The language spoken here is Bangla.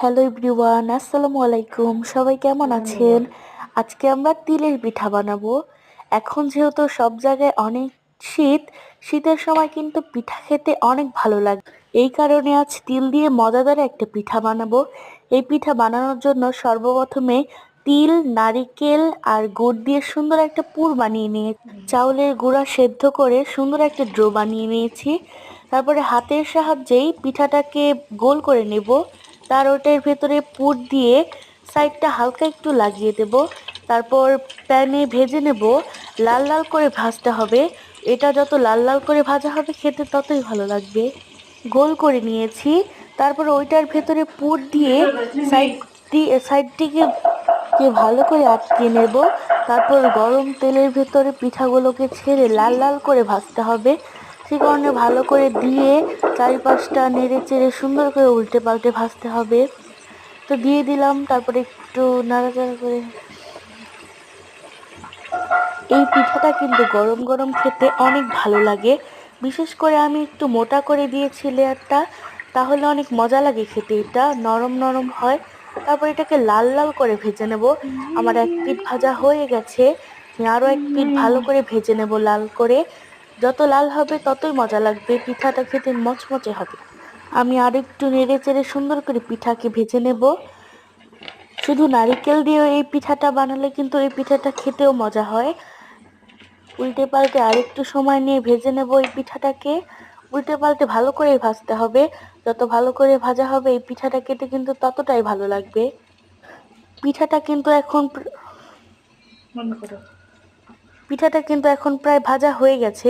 হ্যালো এভরিওয়ান, আসসালামু আলাইকুম। সবাই কেমন আছেন? আজকে আমরা তিলের পিঠা বানাবো। এখন যেহেতু সব জায়গায় অনেক শীত, শীতের সময় কিন্তু পিঠা খেতে অনেক ভালো লাগে। এই কারণে আজ তিল দিয়ে মজাদার একটা পিঠা বানাবো। এই পিঠা বানানোর জন্য সর্বপ্রথমে তিল, নারিকেল আর গুড় দিয়ে সুন্দর একটা পুর বানিয়ে নিয়ে চাউলের গুঁড়া সেদ্ধ করে সুন্দর একটা ডো বানিয়ে নিয়েছি। তারপরে হাতের সাহায্যেই পিঠাটাকে গোল করে নেব। তার ওটার ভেতরে পুর দিয়ে সাইডটা হালকা একটু লাগিয়ে দেব। তারপর প্যানে ভেজে নেব। লাল লাল করে ভাজতে হবে। এটা যত লাল লাল করে ভাজা হবে খেতে ততই ভালো লাগবে। গোল করে নিয়েছি। তারপর ওইটার ভেতরে পুর দিয়ে সাইডটিকে ভালো করে আটকে নেব। তারপর গরম তেলের ভেতরে পিঠাগুলোকে ছেড়ে লাল লাল করে ভাজতে হবে। সে কারণে ভালো করে দিয়ে চারিপাশটা নেড়ে চেড়ে সুন্দর করে উল্টে পাল্টে ভাজতে হবে। তো দিয়ে দিলাম, তারপরে একটু নাড়াচাড়া করে। এই পিঠাটা কিন্তু গরম গরম খেতে অনেক ভালো লাগে। বিশেষ করে আমি একটু মোটা করে দিয়েছি লেয়ারটা, তাহলে অনেক মজা লাগে খেতে। এটা নরম নরম হয়। তারপর এটাকে লাল লাল করে ভেজে নেব। আমার এক পিঠ ভাজা হয়ে গেছে। আমি আরো এক পিঠ ভালো করে ভেজে নেব লাল করে। যত লাল হবে ততই মজা লাগবে, পিঠাটা খেতে মচমচে হবে। আমি আর একটু নেড়ে চেড়ে সুন্দর করে পিঠাকে ভেজে নেব। শুধু নারিকেল দিয়েও এই পিঠাটা বানালে কিন্তু এই পিঠাটা খেতেও মজা হয়। উল্টে পাল্টে আরেকটু সময় নিয়ে ভেজে নেব এই পিঠাটাকে। উল্টে পাল্টে ভালো করে ভাজতে হবে। যত ভালো করে ভাজা হবে এই পিঠাটা খেতে কিন্তু ততটাই ভালো লাগবে। পিঠাটা কিন্তু এখন পিঠাটা কিন্তু এখন প্রায় ভাজা হয়ে গেছে।